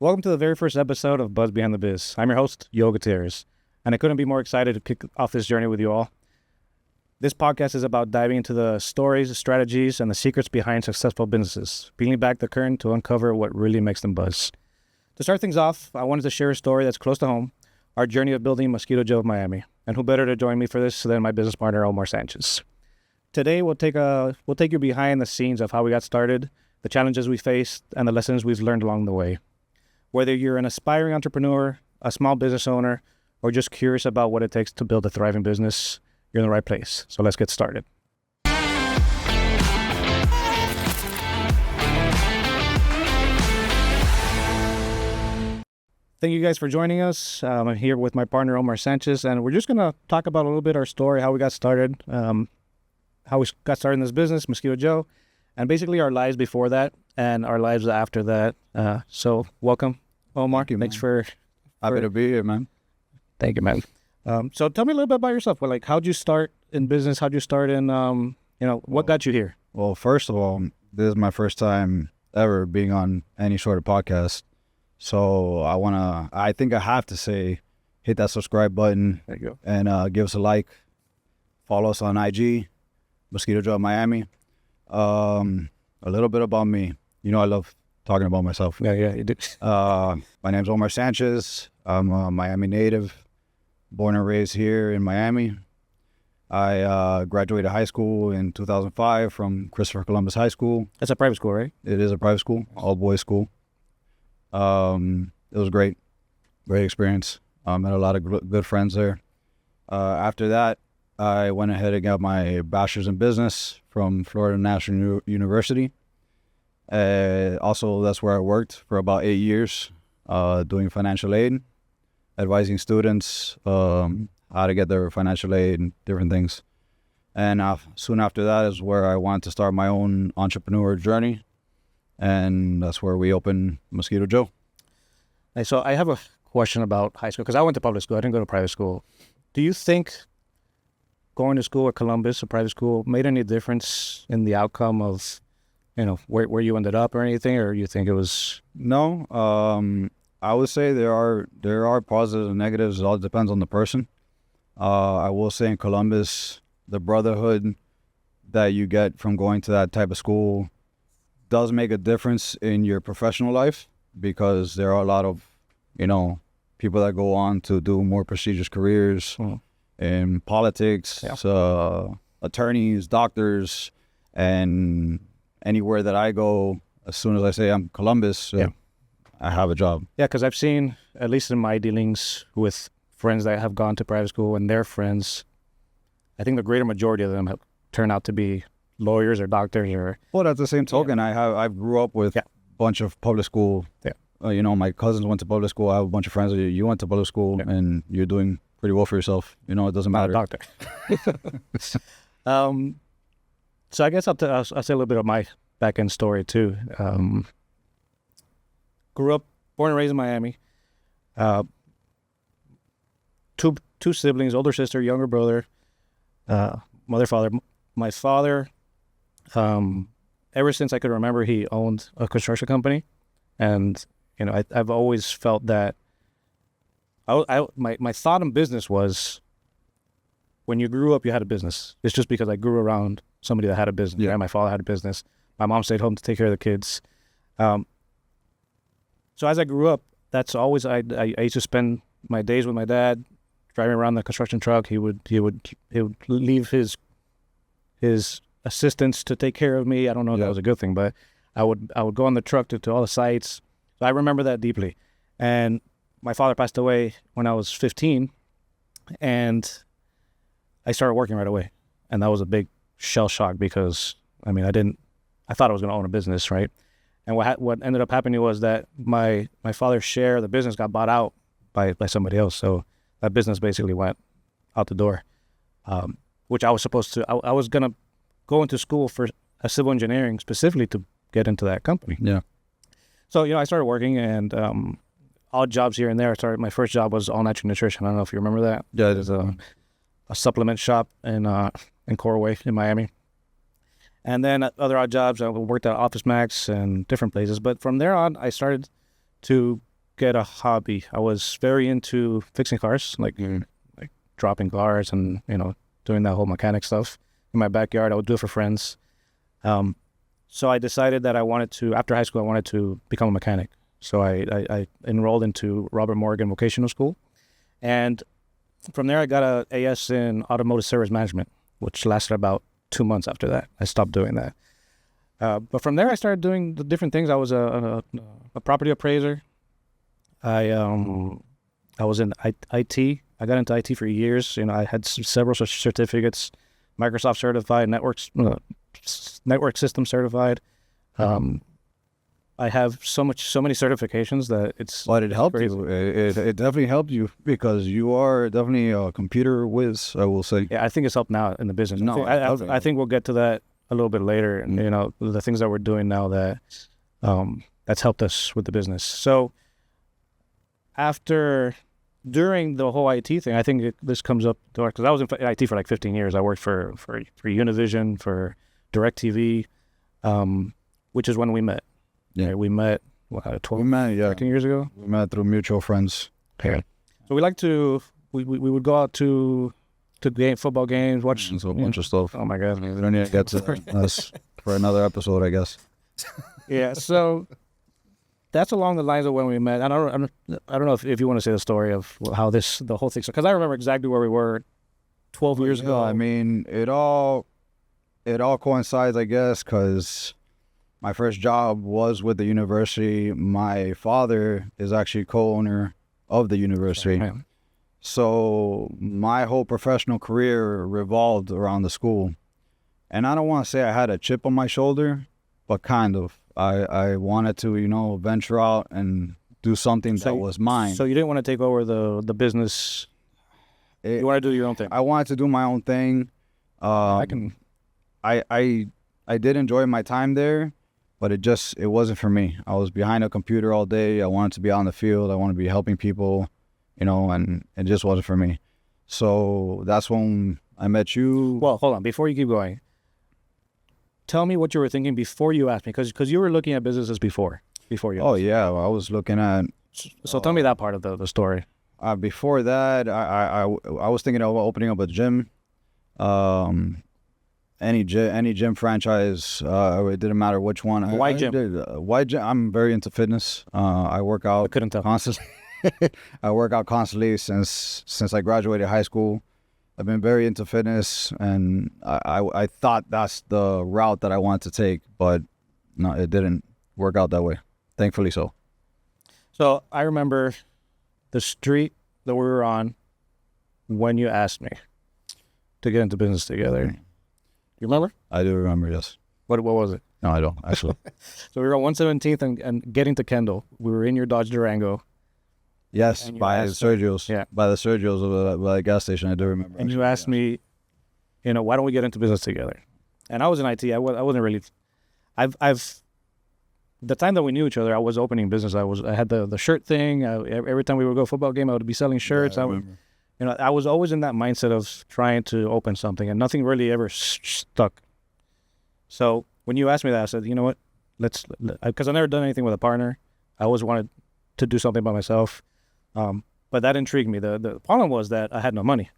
Welcome to the very first episode of Buzz Behind the Biz. I'm your host, Yoel Gutierrez, and I couldn't be more excited to kick off this journey with you all. This podcast is about diving into the stories, the strategies, and the secrets behind successful businesses, peeling back the curtain to uncover what really makes them buzz. To start things off, I wanted to share a story that's close to home, our journey of building Mosquito Joe of Miami. And who better to join me for this than my business partner, Omar Sanchez. Today, we'll take you behind the scenes of how we got started, the challenges we faced, and the lessons we've learned along the way. Whether you're an aspiring entrepreneur, a small business owner, or just curious about what it takes to build a thriving business, you're in the right place. So let's get started. Thank you guys for joining us. I'm here with my partner, Omar Sanchez, and we're just going to talk about a little bit our story, how we got started, how we got started in this business, Mosquito Joe, and basically our lives before that and our lives after that. So welcome, Omar. Thank you, Thanks man. Happy to be here, man. Thank you, man. So tell me a little bit about yourself. Well, how'd you start in business? How'd you start in, what got you here? Well, first of all, this is my first time ever being on any sort of podcast. So I think I have to say, hit that subscribe button. There you go. And give us a like. Follow us on IG, Mosquito Joe of Miami. A little bit about me. You know, I love talking about myself. Yeah, you did. My name's Omar Sanchez. I'm a Miami native, born and raised here in Miami. I graduated high school in 2005 from Christopher Columbus High School. That's a private school, right? It is a private school, all boys school. It was great experience. Met a lot of good friends there. After that, I went ahead and got my bachelor's in business from Florida National University. Also, that's where I worked for about 8 years, doing financial aid, advising students how to get their financial aid and different things. And soon after that is where I wanted to start my own entrepreneur journey. And that's where we opened Mosquito Joe. Hey, so I have a question about high school, because I went to public school. I didn't go to private school. Do you think going to school at Columbus, a private school, made any difference in the outcome of, where you ended up or anything, or you think it was? No, I would say there are positives and negatives. It all depends on the person. I will say in Columbus, the brotherhood that you get from going to that type of school does make a difference in your professional life, because there are a lot of, people that go on to do more prestigious careers in politics, attorneys, doctors, and anywhere that I go, as soon as I say I'm Columbus, I have a job. Yeah, because I've seen, at least in my dealings with friends that have gone to private school and their friends, I think the greater majority of them have turned out to be lawyers or doctors or. But at the same token, I grew up with a bunch of public school. Yeah. My cousins went to public school. I have a bunch of friends that you went to public school and you're doing pretty well for yourself. It doesn't matter. Doctor. So I guess I'll say a little bit of my back end story too. Grew up, born and raised in Miami. Two siblings, older sister, younger brother, mother, father. My father, ever since I could remember, he owned a construction company, and I've always felt that. My thought in business was, when you grew up, you had a business. It's just because I grew around somebody that had a business. Yeah, my father had a business. My mom stayed home to take care of the kids. So as I grew up, that's always I used to spend my days with my dad, driving around the construction truck. He would leave his assistants to take care of me. I don't know if that was a good thing, but I would go on the truck to all the sites. So I remember that deeply. And my father passed away when I was 15, and I started working right away. And that was a big shell shock, because I thought I was going to own a business, right? And what ended up happening was that my father's share of the business got bought out by somebody else. So that business basically went out the door, which I was supposed to. I was going to go into school for civil engineering specifically to get into that company. Yeah. So, I started working, and odd jobs here and there. My first job was All Natural Nutrition. I don't know if you remember that. Yeah. It was a supplement shop in Corway in Miami. And then other odd jobs, I worked at Office Max and different places. But from there on, I started to get a hobby. I was very into fixing cars, like dropping cars and, doing that whole mechanic stuff in my backyard. I would do it for friends. So I decided that after high school, I wanted to become a mechanic. So I enrolled into Robert Morgan Vocational School. And from there, I got a AS in automotive service management, which lasted about 2 months after that. I stopped doing that. But from there, I started doing the different things. I was a property appraiser. I was in IT. I got into IT for years. I had several certificates, Microsoft certified, network system certified. I have so many certifications that it's. But it helped crazy. you. It definitely helped you because you are definitely a computer whiz, I will say. Yeah, I think it's helped now in the business. No, I think we'll get to that a little bit later. And the things that we're doing now that's helped us with the business. So during the whole IT thing, I think this comes up because I was in IT for like 15 years. I worked for Univision, for DirecTV, which is when we met. Yeah, we met 13 years ago. We met through mutual friends. Okay. So we would go out to football games, watch a bunch of stuff. Oh my God. We don't need to get to us for another episode, I guess. Yeah, so that's along the lines of when we met. I don't know if you want to say the story of how the whole thing, because I remember exactly where we were 12 years ago. I mean, it all coincides, I guess, because my first job was with the university. My father is actually co-owner of the university. Right. So my whole professional career revolved around the school. And I don't want to say I had a chip on my shoulder, but kind of. I wanted to, venture out and do something that was mine. So you didn't want to take over the business. You want to do your own thing. I wanted to do my own thing. I did enjoy my time there, but it wasn't for me. I was behind a computer all day. I wanted to be out in the field. I wanted to be helping people, and it just wasn't for me. So that's when I met you. Well, hold on. Before you keep going, tell me what you were thinking before you asked me, because you were looking at businesses before you. Oh, yeah. I was looking at... So tell me that part of the story. Before that, I was thinking of opening up a gym. Any gym franchise, it didn't matter which one. Why gym? Why gym? I'm very into fitness. I work out. I couldn't tell. Constantly. I work out constantly since I graduated high school. I've been very into fitness, and I thought that's the route that I wanted to take, but no, it didn't work out that way. Thankfully so. So I remember the street that we were on when you asked me to get into business together. You remember? I do remember, yes. What was it? No, I don't, actually. So we were on 117th and getting to Kendall. We were in your Dodge Durango. Yes, by Sergio's. Yeah. By the Sergio's by the gas station, I do remember. And you asked me, why don't we get into business together? And I was in IT. I wasn't really... The time that we knew each other, I was opening business. I had the shirt thing. Every time we would go to a football game, I would be selling shirts. Yeah, I remember. I was always in that mindset of trying to open something, and nothing really ever stuck. So when you asked me that, I said, you know what, because I've never done anything with a partner. I always wanted to do something by myself. But that intrigued me. The problem was that I had no money.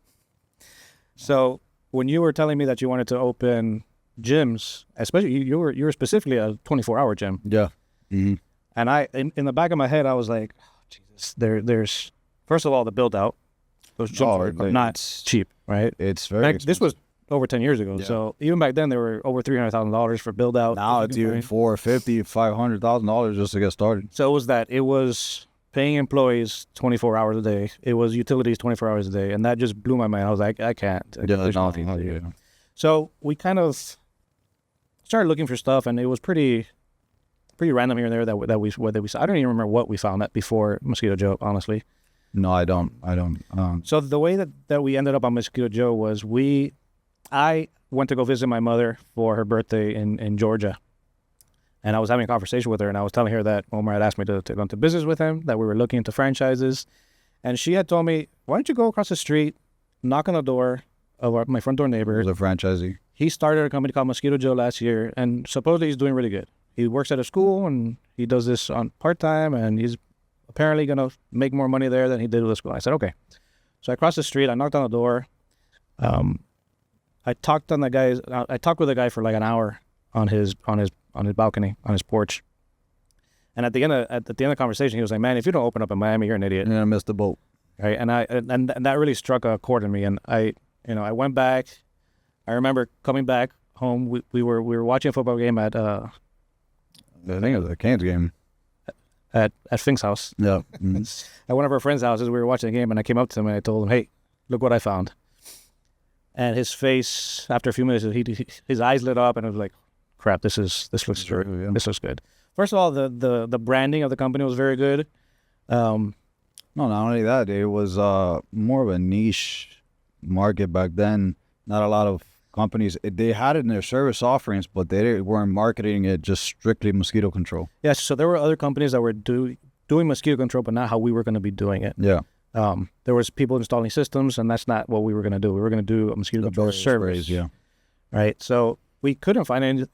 So when you were telling me that you wanted to open gyms, especially you were specifically a 24-hour gym. Yeah. Mm-hmm. And I, in the back of my head, I was like, oh, Jesus, there's first of all the build out. Those gyms are not cheap, right? It's very expensive. This was over 10 years ago. Yeah. So even back then, they were over $300,000 for build out. Now it's even $450,000, $500,000 just to get started. So it was paying employees 24 hours a day. It was utilities 24 hours a day. And that just blew my mind. I was like, I can't. Yeah. So we kind of started looking for stuff, and it was pretty random here and there that we saw. I don't even remember what we found that before Mosquito Joe, honestly. No, I don't. So the way that we ended up on Mosquito Joe was I went to go visit my mother for her birthday in Georgia. And I was having a conversation with her, and I was telling her that Omar had asked me to go into business with him, that we were looking into franchises. And she had told me, why don't you go across the street, knock on the door of my front door neighbor. He was a franchisee. He started a company called Mosquito Joe last year, and supposedly he's doing really good. He works at a school, and he does this on part-time, and he's apparently going to make more money there than he did with the school. I said, okay. So I crossed the street. I knocked on the door. I talked with the guy for like an hour on his balcony, on his porch. And at the end of the conversation, he was like, "Man, if you don't open up in Miami, you're an idiot." You're gonna miss the boat. Right? And that really struck a chord in me. And I went back. I remember coming back home. We were watching a football game at I think it was a Canes game. At Fink's house. Yeah. At one of our friends' houses, we were watching a game, and I came up to him and I told him, "Hey, look what I found." And his face, after a few minutes, his eyes lit up, and it was like, "Crap, this looks true. Yeah. This looks good." First of all, the branding of the company was very good. No, not only that, it was more of a niche market back then. Not a lot of companies, they had it in their service offerings, but they weren't marketing it just strictly mosquito control. Yes, so there were other companies that were doing mosquito control, but not how we were going to be doing it. Yeah. There was people installing systems, and that's not what we were going to do. We were going to do a mosquito control service. Sprays, yeah. Right. So we couldn't find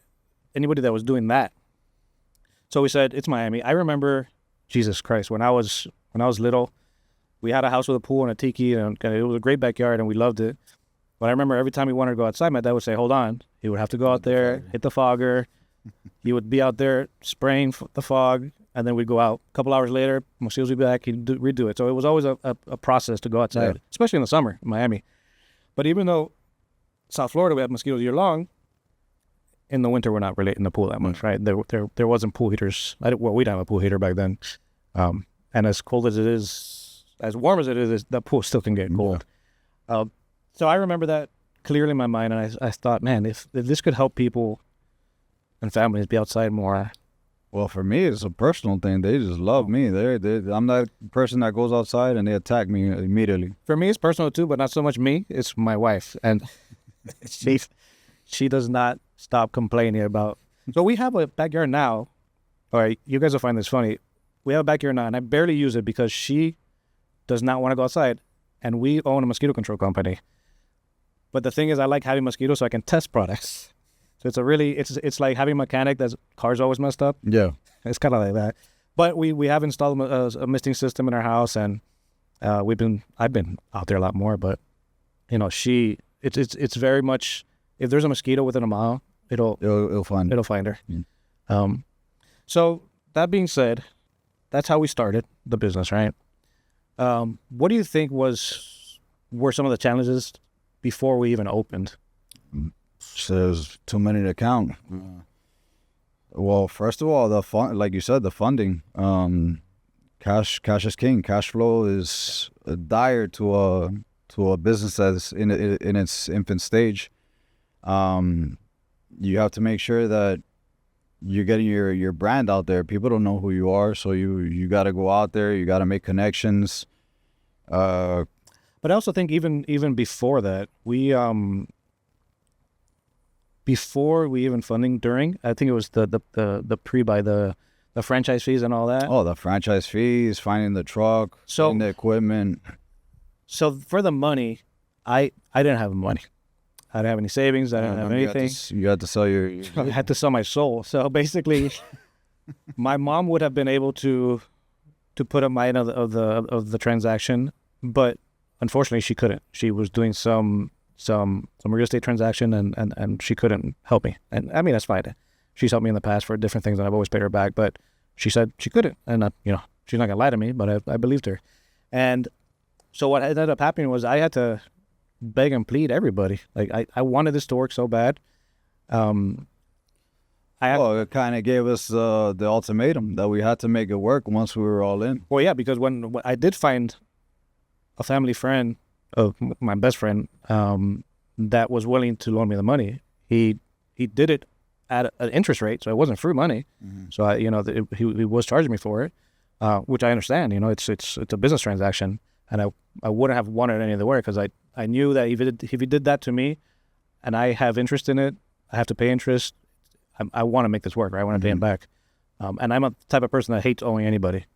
anybody that was doing that. So we said, it's Miami. I remember, Jesus Christ, when I was little, we had a house with a pool and a tiki, and it was a great backyard, and we loved it. But I remember every time we wanted to go outside, my dad would say, "Hold on." He would have to go out there, hit the fogger. He would be out there spraying the fog, and then we'd go out. A couple hours later, mosquitoes would be back. He'd redo it. So it was always a process to go outside, especially in the summer in Miami. But even though South Florida, we have mosquitoes year long, in the winter, we're not really in the pool that much, right? There wasn't pool heaters. Well, we didn't have a pool heater back then. And as cold as it is, as warm as it is, the pool still can get cold. Yeah. So I remember that clearly in my mind, and I thought, man, if this could help people and families be outside more. Well, for me, it's a personal thing. They just love me. I'm that person that goes outside and they attack me immediately. For me, it's personal too, but not so much me. It's my wife, and she does not stop complaining about. So we have a backyard now. All right, you guys will find this funny. We have a backyard now, and I barely use it because she does not want to go outside, and we own a mosquito control company. But the thing is, I like having mosquitoes so I can test products. So it's like having a mechanic that's car's always messed up. Yeah, it's kind of like that. But we have installed a misting system in our house, and I've been out there a lot more. But it's very much, if there's a mosquito within a mile, it'll find her. Yeah. So that being said, that's how we started the business, right? What do you think were some of the challenges before we even opened? So there's too many to count. Well, first of all, like you said, the funding. Cash is king. Cash flow is dire to a business that's in its infant stage. You have to make sure that you're getting your brand out there. People don't know who you are, so you got to go out there. You got to make connections. But I also think even before that, before we even funding, during, I think it was the pre-buy, the franchise fees and all that. Oh, the franchise fees, finding the truck, finding the equipment. So for the money, I didn't have money. I didn't have any savings. I didn't have anything. You had to sell I had to sell my soul. So basically, my mom would have been able to put up my end of the transaction, but unfortunately, she couldn't. She was doing some real estate transaction, and she couldn't help me. And I mean, that's fine. She's helped me in the past for different things, and I've always paid her back. But she said she couldn't, and she's not gonna lie to me. But I believed her. And so what ended up happening was I had to beg and plead everybody. Like I wanted this to work so bad. It kind of gave us the ultimatum that we had to make it work once we were all in. Well, yeah, because when I did find a family friend of my best friend that was willing to loan me the money, he did it at an interest rate, so it wasn't free money. Mm-hmm. So he was charging me for it, which I understand. It's a business transaction, and I wouldn't have wanted it any other way because I knew that if he did that to me, and I have interest in it, I have to pay interest. I want to make this work, right? I want to pay him back. And I'm a type of person that hates owing anybody.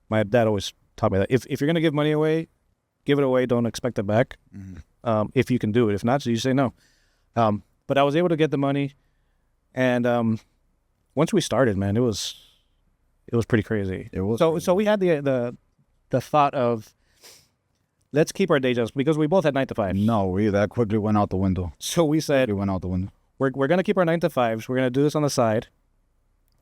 My dad always taught me that if you're gonna give money away, give it away. Don't expect it back. Mm-hmm. If you can do it. If not, so you say no. But I was able to get the money, and once we started, man, it was it was pretty crazy. It was So crazy. so we had the thought of, let's keep our day jobs, because we both had 9 to 5. No, that quickly went out the window. So we said, It went out the window. we're gonna keep our 9 to 5s. We're gonna do this on the side,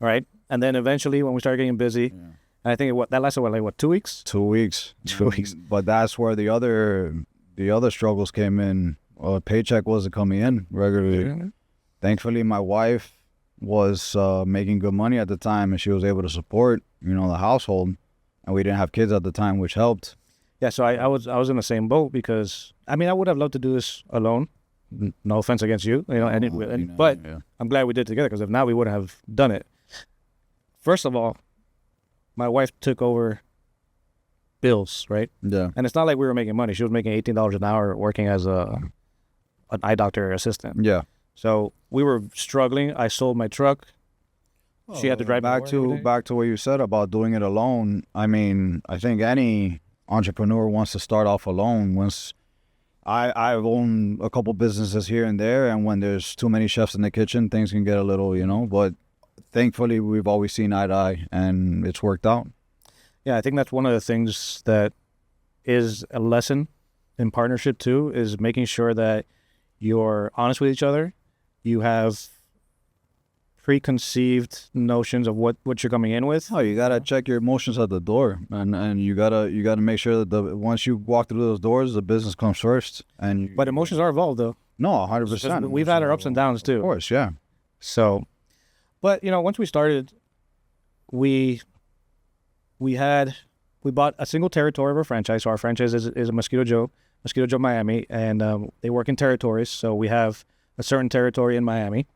all right? And then eventually, when we started getting busy, and I think that lasted 2 weeks. 2 weeks. 2 weeks. But that's where the other struggles came in. Paycheck wasn't coming in regularly. Thankfully, my wife was making good money at the time, and she was able to support, the household. And we didn't have kids at the time, which helped. Yeah, so I was in the same boat, because I would have loved to do this alone. No offense against you, but Yeah. I'm glad we did it together, because if not, we wouldn't have done it. First of all, my wife took over bills, right? Yeah. And it's not like we were making money. She was making $18 an hour working as an eye doctor assistant. Yeah. So we were struggling. I sold my truck. She had to drive me back to work every day. to what you said about doing it alone. I think any entrepreneur wants to start off alone. Once I've owned a couple businesses here and there, and when there's too many chefs in the kitchen, things can get a little, but thankfully we've always seen eye to eye, and it's worked out. Yeah, I think that's one of the things that is a lesson in partnership too, is making sure that you're honest with each other. You have preconceived notions of what you're coming in with. Oh, you gotta check your emotions at the door, and you gotta make sure that once you walk through those doors, the business comes first. But emotions are involved, though. No, 100%. We've had our ups and downs too. Of course, yeah. So, but once we started, we bought a single territory of our franchise. So our franchise is a Mosquito Joe of Miami, and they work in territories. So we have a certain territory in Miami,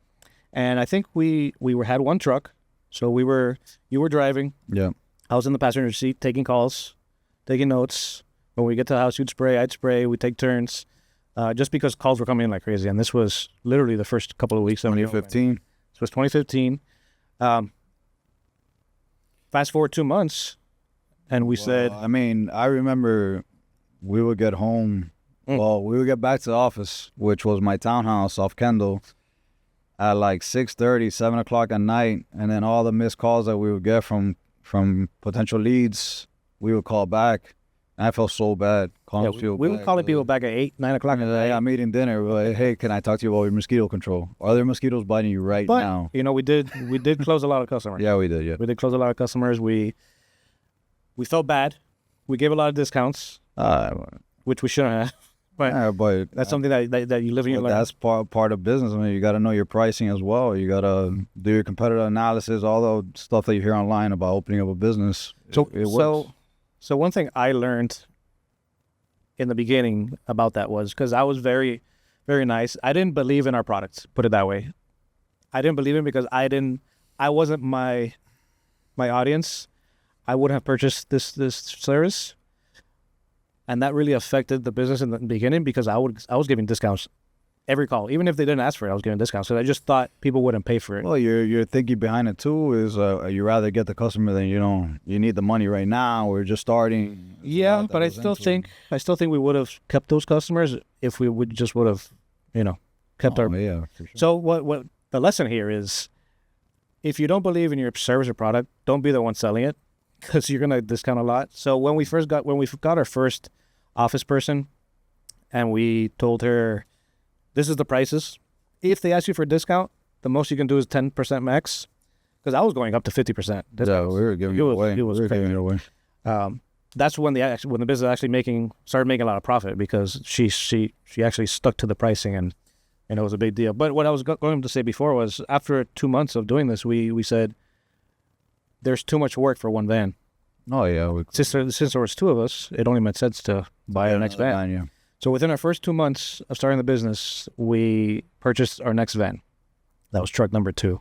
and I think we had one truck. So you were driving. Yeah. I was in the passenger seat taking calls, taking notes. When we get to the house, you'd spray, I'd spray. We take turns, just because calls were coming in like crazy. And this was literally the first couple of weeks. 2015. This was 2015. Fast forward 2 months, and we said, I remember we would get home. Well, we would get back to the office, which was my townhouse off Kendall, at like 6:30, 7 o'clock at night. And then all the missed calls that we would get from potential leads, we would call back. And I felt so bad. we were calling people back at 8, 9 o'clock. Hey, I'm eating dinner. We're like, hey, can I talk to you about your mosquito control? Are there mosquitoes biting you right now? But, we did close a lot of customers. Yeah, we did, yeah. We did close a lot of customers. We felt bad. We gave a lot of discounts, which we shouldn't have. But that's something that you live in your life. That's part of business. You got to know your pricing as well. You got to do your competitive analysis, all the stuff that you hear online about opening up a business. It works. So one thing I learned in the beginning about that was, because I was very, very nice. I didn't believe in our products, put it that way. I didn't believe in, because I wasn't my audience. I wouldn't have purchased this service. And that really affected the business in the beginning, because I was giving discounts every call. Even if they didn't ask for it, I was giving discounts. So I just thought people wouldn't pay for it. Well, your thinking behind it too is you rather get the customer than you need the money right now. We're just starting. Yeah, but I still think we would have kept those customers if we would have kept our. Yeah, for sure. So what the lesson here is, if you don't believe in your service or product, don't be the one selling it, because you're gonna discount a lot. So when we got our first office person, and we told her, this is the prices. If they ask you for a discount, the most you can do is 10% max, because I was going up to 50%. Yeah, we were giving it away. We were giving it away. That's when the business actually started making a lot of profit, because she actually stuck to the pricing, and it was a big deal. But what I was going to say before was, after 2 months of doing this, we said, there's too much work for one van. Oh yeah, Since there was 2 of us, it only made sense to buy our next van. Yeah. So within our first 2 months of starting the business, we purchased our next van. That was truck number 2.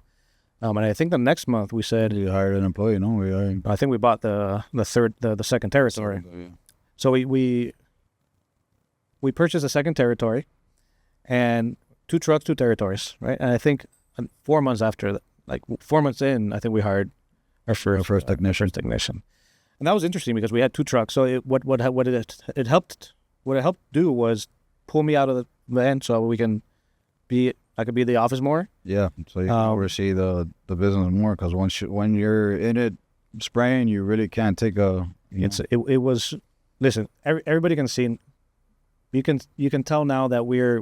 And I think the next month we said, You hired an employee, no? I think we bought the second territory. Yeah. So we purchased a second territory, and 2 trucks, 2 territories, right? And I think 4 months after, 4 months in, I think we hired our first technician. And that was interesting, because we had 2 trucks. So what it helped do was pull me out of the van, so I could be at the office more. Yeah, so you can oversee the business more, because when you're in it spraying, you really can't take It was. Listen, everybody can see. You can tell now that we're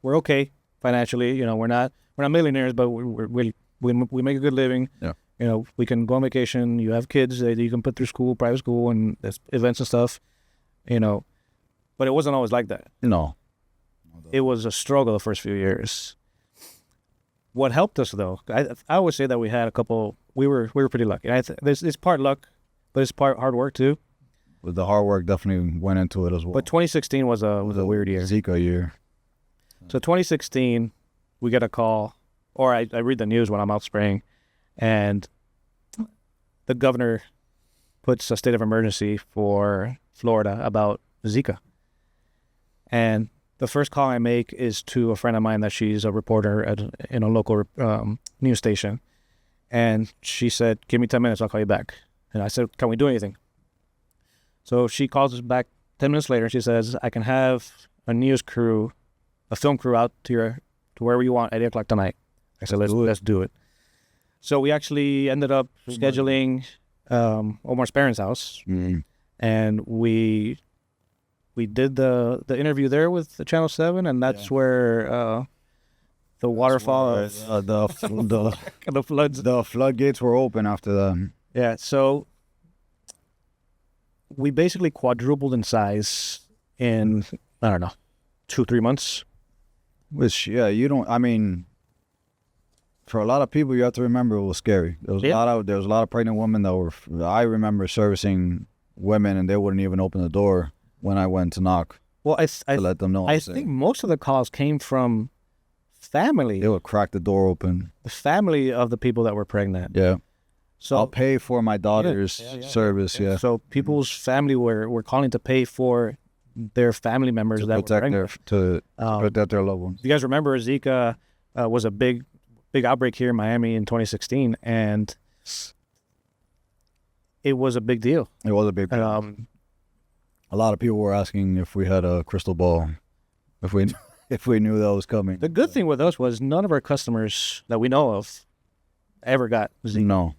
okay financially. You know, we're not millionaires, but we make a good living. Yeah. You know, we can go on vacation. You have kids that you can put through school, private school, and there's events and stuff. You know, but it wasn't always like that. No. It was a struggle the first few years. What helped us though, I always say that we had a couple. We were pretty lucky. It's part luck, but it's part hard work too. But the hard work definitely went into it as well. But 2016 was a weird year. Zika year. So 2016, we get a call, or I read the news when I'm out spraying, and the governor puts a state of emergency for Florida about Zika. And the first call I make is to a friend of mine that she's a reporter in a local news station. And she said, give me 10 minutes, I'll call you back. And I said, can we do anything? So she calls us back 10 minutes later. She says, I can have a news crew, a film crew out to wherever you want at 8 o'clock tonight. I said, let's do it. So we actually ended up scheduling Omar's parents' house. Mm. And we did the interview there with the Channel 7, and that's where the waterfall of the floods. The floodgates were open after that. Yeah, so we basically quadrupled in size in, I don't know, 2-3 months. Which, yeah, for a lot of people, you have to remember it was scary. There was a lot of pregnant women that were. I remember servicing women, and they wouldn't even open the door when I went to knock. Well, to let them know. I think most of the calls came from family. They would crack the door open. The family of the people that were pregnant. Yeah. So I'll pay for my daughter's service. Yeah. So people's family were calling to pay for their family members that were pregnant. To protect their loved ones. You guys remember Zika was a big outbreak here in Miami in 2016, and it was a big deal. It was a big deal. A lot of people were asking if we had a crystal ball, if we knew that was coming. The good thing with us was none of our customers that we know of ever got Zika. No.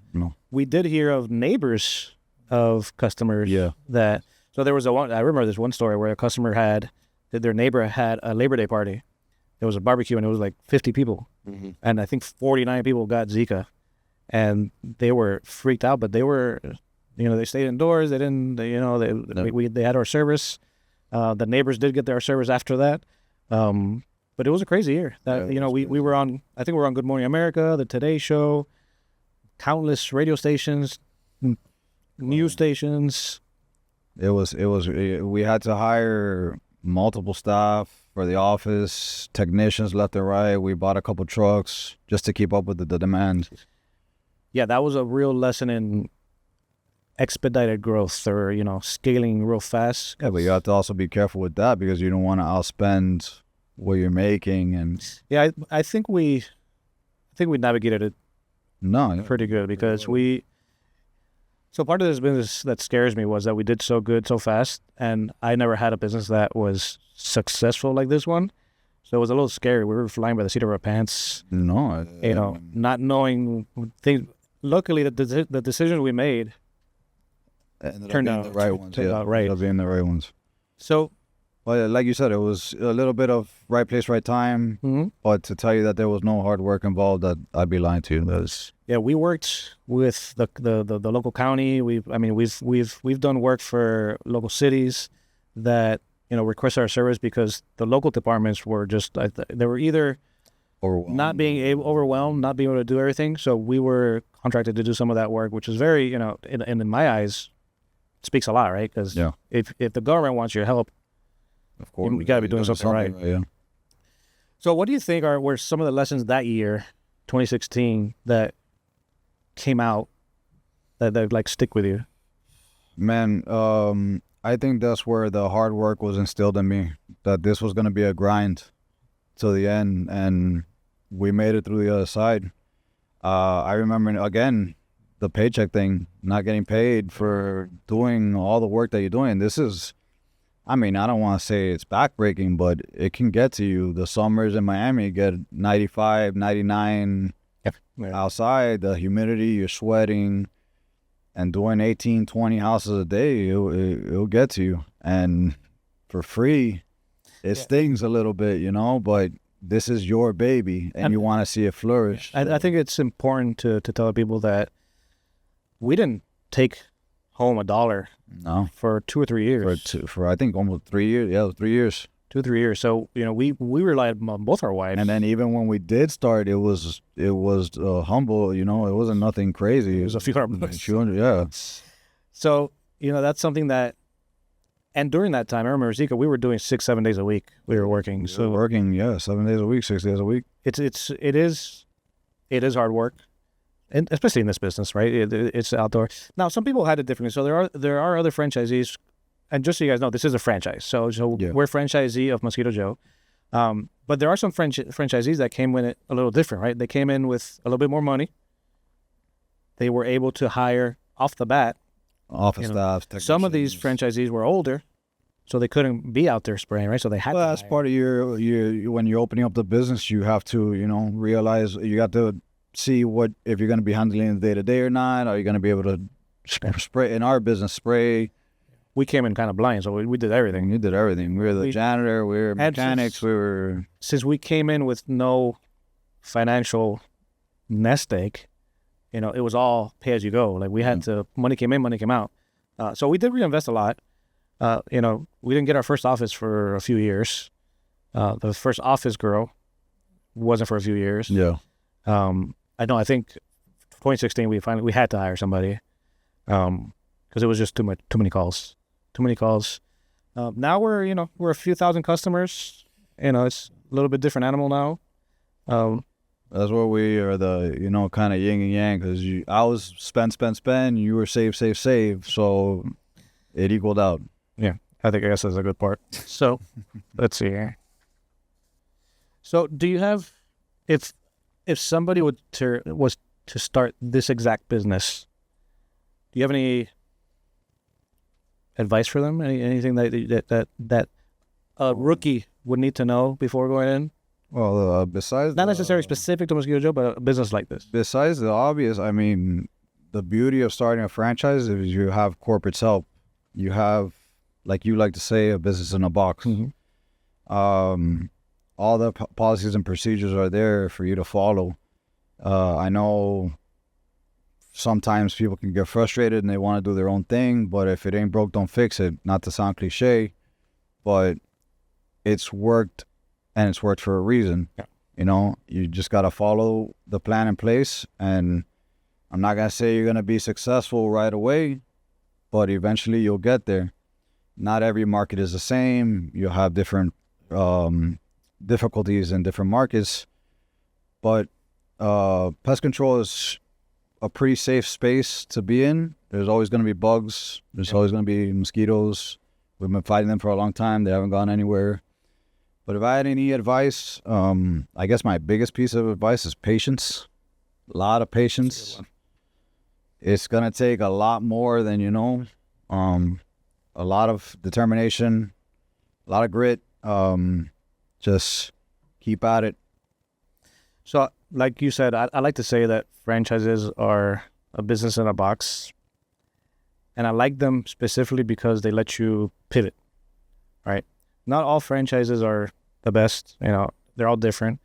We did hear of neighbors of customers that. So there was I remember this one story where a customer their neighbor had a Labor Day party. There was a barbecue and it was like 50 people. Mm-hmm. And I think 49 people got Zika. And they were freaked out, but they were, they stayed indoors. They didn't, they had our service. The neighbors did get their service after that. But it was a crazy year. We were on, I think we were on Good Morning America, the Today Show, countless radio stations, news stations. We had to hire multiple staff for the office, technicians left and right. We bought a couple trucks just to keep up with the demand. Yeah, that was a real lesson in expedited growth, or scaling real fast. Yeah, but you have to also be careful with that because you don't want to outspend what you're making. And yeah, I think we navigated it pretty good because So part of this business that scares me was that we did so good so fast, and I never had a business that was successful like this one. So it was a little scary. We were flying by the seat of our pants. Not knowing things. Luckily, the decisions we made turned out the right ones. Turned out right. Ended up being the right ones. So, well, like you said, it was a little bit of right place, right time. Mm-hmm. But to tell you that there was no hard work involved, I'd be lying to you. Yeah, we worked with the local county. We've done work for local cities that request our service because the local departments were just they were either overwhelmed, not being able to do everything. So we were contracted to do some of that work, which is very in my eyes speaks a lot, right? Because if the government wants your help, of course, you got to be doing something right. Yeah. So what do you think were some of the lessons that year, 2016, that came out that like stick with you? Man, I think that's where the hard work was instilled in me, that this was going to be a grind to the end, and we made it through the other side. I remember, again, the paycheck thing, not getting paid for doing all the work that you're doing. This is, I don't want to say it's backbreaking, but it can get to you. The summers in Miami get 95, 99 outside, the humidity, you're sweating. and doing 18, 20 houses a day, it'll get to you. And for free, it stings a little bit, you know, but this is your baby and you want to see it flourish. I think it's important to tell people that we didn't take home $1 for 2 or 3 years. For I think almost 3 years. Yeah, it was 3 years. 2 or 3 years. So, you know, we relied on both our wives. And then even when we did start, it was humble, you know, it wasn't nothing crazy. It was a few $100. Yeah. So, you know, that's something that, and during that time, I remember Zika, we were doing 6-7 days a week. We were working. So working, 7 days a week, 6 days a week. It is hard work. And especially in this business, right? It's outdoor. Now, some people had it differently. So there are other franchisees, and just so you guys know, this is a franchise. So we're franchisee of Mosquito Joe, but there are some franchisees that came in it a little different, right? They came in with a little bit more money. They were able to hire off the bat office staff. Some of these franchisees were older, so they couldn't be out there spraying, right? So they had. Well, that's part of your when you're opening up the business, you have to realize you got to see what if you're going to be handling it day to day or not. Are you going to be able to spray in our business? Spray. We came in kind of blind, so we did everything. You did everything. We were the janitor. We were mechanics. Since we came in with no financial nest egg, it was all pay as you go. Like we had to, money came in, money came out. So we did reinvest a lot. We didn't get our first office for a few years. The first office girl wasn't for a few years. Yeah. I think 2016 we had to hire somebody because it was just too many calls. Now we're a few thousand customers. It's a little bit different animal now. That's where we are the kind of yin and yang, because I was spend, you were save, so it equaled out. Yeah, I guess that's a good part. So let's see here. So do you have, if somebody was to start this exact business, do you have any advice for them? Anything that a rookie would need to know before going in? Well, besides not necessarily specific to Mosquito Joe, but a business like this. Besides the obvious, I mean, the beauty of starting a franchise is you have corporate help. You have, like you like to say, a business in a box. Mm-hmm. All the policies and procedures are there for you to follow. I know sometimes people can get frustrated and they want to do their own thing, but if it ain't broke, don't fix it. Not to sound cliche, but it's worked, and it's worked for a reason. Yeah. You just got to follow the plan in place, and I'm not going to say you're going to be successful right away, but eventually you'll get there. Not every market is the same. You'll have different difficulties in different markets, but pest control is a pretty safe space to be in. There's always going to be bugs. There's always going to be mosquitoes. We've been fighting them for a long time. They haven't gone anywhere. But if I had any advice, I guess my biggest piece of advice is patience. A lot of patience. It's going to take a lot more than you know. A lot of determination, a lot of grit. Just keep at it. So, like you said, I like to say that franchises are a business in a box. And I like them specifically because they let you pivot, right? Not all franchises are the best, they're all different.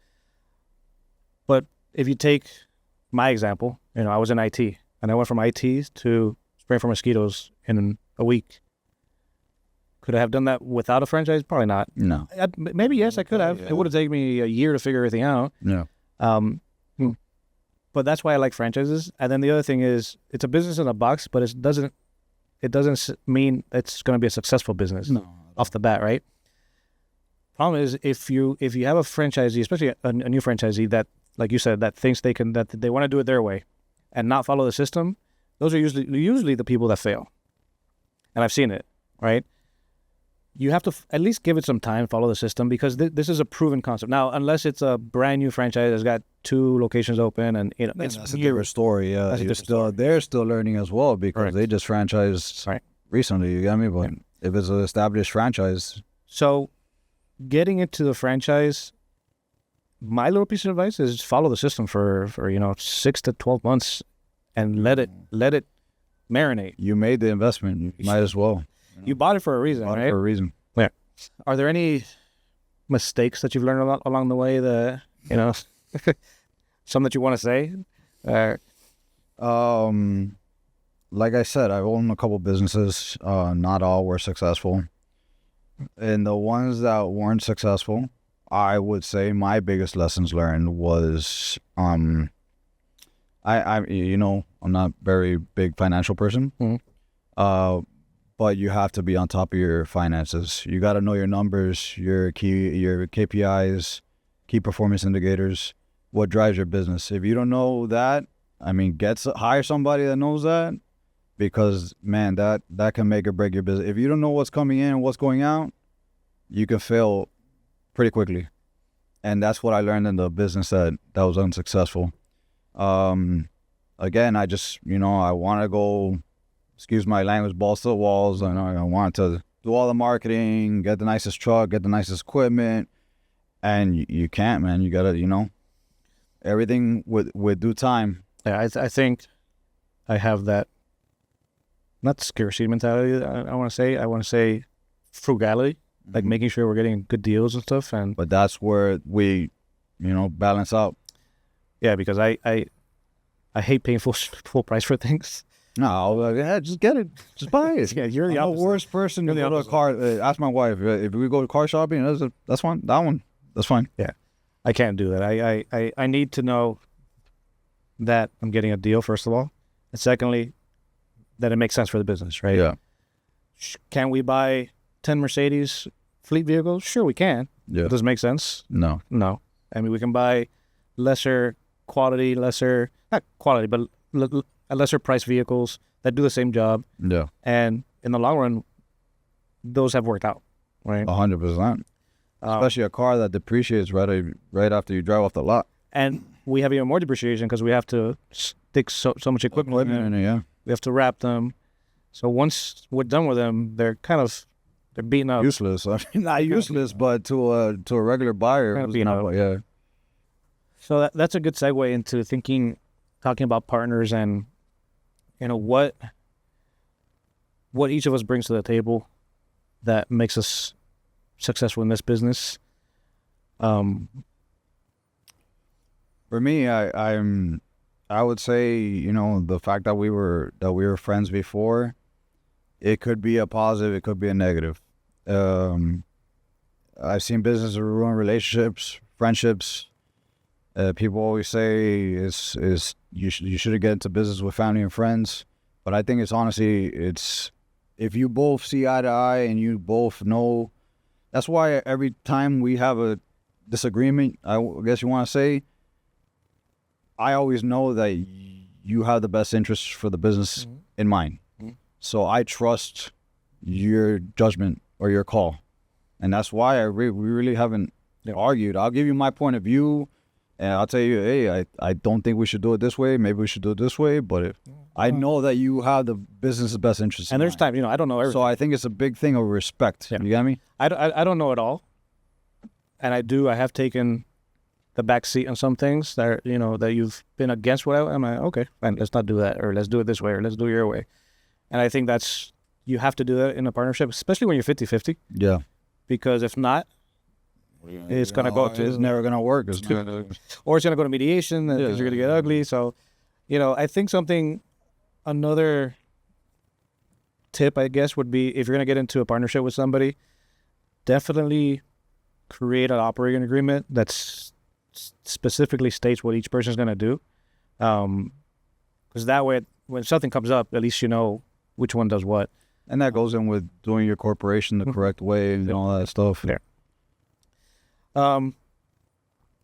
But if you take my example, I was in IT, and I went from IT to spraying for mosquitoes in a week. Could I have done that without a franchise? Probably not. No. Maybe yes, I could have. Yeah. It would have taken me a year to figure everything out. Yeah. But that's why I like franchises. And then the other thing is, it's a business in a box, but it doesn't mean it's going to be a successful business off the bat, right? Problem is, if you have a franchisee, especially a new franchisee that, like you said, that thinks that they want to do it their way and not follow the system, those are usually the people that fail. And I've seen it, right? You have to at least give it some time, follow the system, because this is a proven concept. Now, unless it's a brand new franchise that's got 2 locations open, and it's a different story. Yeah, they're still learning as well, because they just franchised recently. You get me? But if it's an established franchise, so getting into the franchise, my little piece of advice is follow the system for 6 to 12 months, and let it marinate. You made the investment. You might as well. You bought it for a reason, Bought it right? for a reason. Are there any mistakes that you've learned along the way that, some that you want to say? Like I said, I've owned a couple businesses. Not all were successful. And the ones that weren't successful, I would say my biggest lessons learned was, I'm not a very big financial person. Mhm. But you have to be on top of your finances. You got to know your numbers, your KPIs, key performance indicators, what drives your business. If you don't know that, hire somebody that knows that, because man, that can make or break your business. If you don't know what's coming in and what's going out, you can fail pretty quickly. And that's what I learned in the business that was unsuccessful. Again, I just, I want to go, excuse my language, balls to the walls. I want to do all the marketing, get the nicest truck, get the nicest equipment. And you can't, man. You got to, everything with due time. Yeah, I think I have that, not scarcity mentality, I want to say frugality, like making sure we're getting good deals and stuff. But that's where we, balance out. Yeah, because I hate paying full price for things. No, yeah, just get it. Just buy it. Yeah, you're the I'm opposite. the worst person to You're the go to a opposite. car. Ask my wife. If we go to car shopping, that's fine. That one, that's fine. Yeah, I can't do that. I need to know that I'm getting a deal, first of all. And secondly, that it makes sense for the business, right? Yeah. Can we buy 10 Mercedes fleet vehicles? Sure, we can. Yeah. Does it make sense? No. No. I mean, we can buy lesser quality, not quality, but lesser price vehicles that do the same job. Yeah. And in the long run, those have worked out, right? 100%. Especially a car that depreciates right after you drive off the lot. And we have even more depreciation because we have to stick so much equipment in. Yeah. We have to wrap them. So once we're done with them, they're beaten up. Useless. I mean, not useless, but to a regular buyer, Kind of beaten up. yeah. So that's a good segue into talking about partners and what each of us brings to the table that makes us successful in this business. For me, I would say, the fact that we were friends before, it could be a positive, it could be a negative. I've seen businesses ruin relationships, friendships. People always say you should get into business with family and friends, but I think it's if you both see eye to eye and you both know. That's why every time we have a disagreement, I guess you want to say, I always know that you have the best interests for the business in mind. Mm-hmm. So I trust your judgment or your call. And that's why we really haven't argued. I'll give you my point of view, and I'll tell you, hey, I don't think we should do it this way. Maybe we should do it this way. But I know that you have the business's best interests in And there's mind. time, I don't know everything. So I think it's a big thing of respect. Yeah. You get me? I don't know it all. And I have taken the back seat on some things that that you've been against I'm like, okay, fine, let's not do that, or let's do it this way, or let's do it your way. And I think you have to do that in a partnership, especially when you're 50-50. Yeah. Because if not, it's going to go to... It's never going to work. Or it's going to go to mediation, because you're going to get ugly. So, I think another tip, I guess, would be, if you're going to get into a partnership with somebody, definitely create an operating agreement that's specifically states what each person's going to do, because that way, when something comes up, at least you know which one does what. And that goes in with doing your corporation the correct way and all that stuff. Yeah.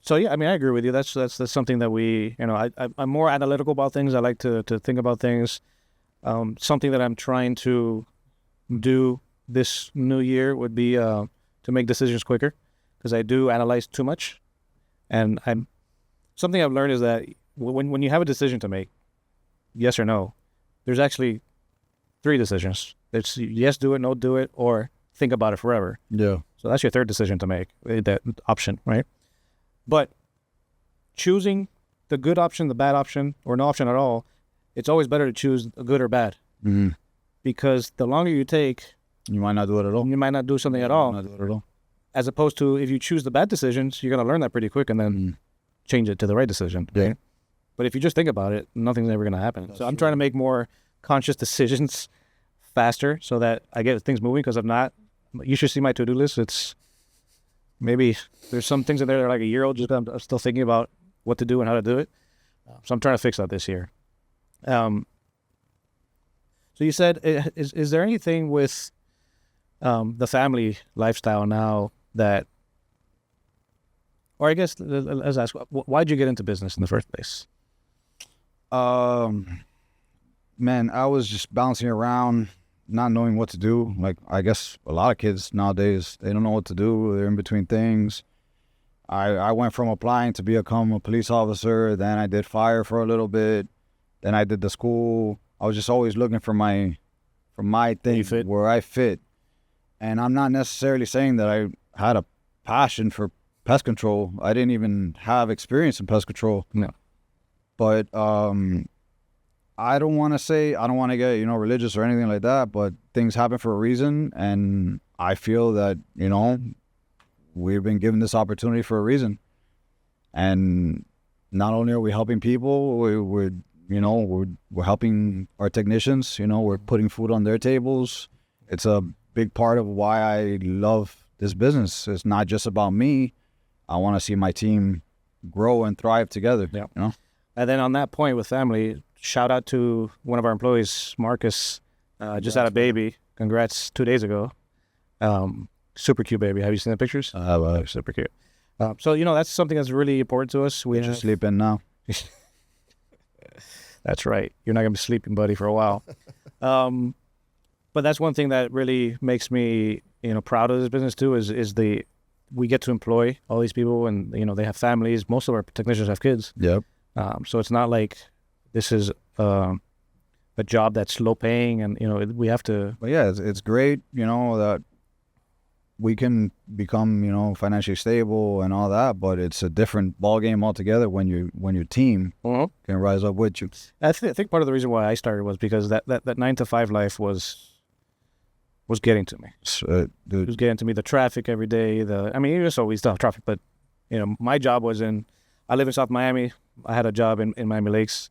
So yeah, I agree with you. That's something that we, I'm more analytical about things. I like to think about things. Something that I'm trying to do this new year would be to make decisions quicker, because I do analyze too much. And something I've learned is that when you have a decision to make, yes or no, there's actually 3 decisions. It's yes, do it, no, do it, or think about it forever. Yeah. So that's your 3rd decision to make, that option, right? But choosing the good option, the bad option, or no option at all, it's always better to choose a good or bad, Mm-hmm. because the longer you take, You might not do it at all. you might not do something at You all. might not do it at all. As opposed to if you choose the bad decisions, you're going to learn that pretty quick and then change it to the right decision. Yeah. Right? But if you just think about it, nothing's ever going to happen. So I'm trying to make more conscious decisions faster so that I get things moving, because if not, you should see my to-do list. It's maybe there's some things in there that are like a year old, just I'm still thinking about what to do and how to do it. So I'm trying to fix that this year. So you said, is there anything with the family lifestyle now that, or I guess let's ask, why'd you get into business in the first place? Man, I was just bouncing around, not knowing what to do. Like, I guess a lot of kids nowadays, they don't know what to do. They're in between things. I went from applying to become a police officer. Then I did fire for a little bit. Then I did the school. I was just always looking for my thing where I fit. And I'm not necessarily saying that I had a passion for pest control. I didn't even have experience in pest control. No. But I don't want to get, religious or anything like that, but things happen for a reason. And I feel that, we've been given this opportunity for a reason. And not only are we helping people, we're helping our technicians, we're putting food on their tables. It's a big part of why I love this business. It's not just about me. I want to see my team grow and thrive together. Yeah. And then on that point with family, shout out to one of our employees, Marcus, just had a baby. Congrats 2 days ago. Super cute baby. Have you seen the pictures? Super cute. So, that's something that's really important to us. We're just sleeping now. That's right. You're not going to be sleeping, buddy, for a while. But that's one thing that really makes me, proud of this business too, is we get to employ all these people, and, they have families. Most of our technicians have kids. Yep. So it's not like this is a job that's low paying, and, we have to. But yeah, it's great, that we can become, financially stable and all that, but it's a different ball game altogether when your team can rise up with you. I think part of the reason why I started was because that 9-to-5 life was getting to me. It was getting to me. The traffic every day. You always still have traffic, but my job was I live in South Miami. I had a job in Miami Lakes,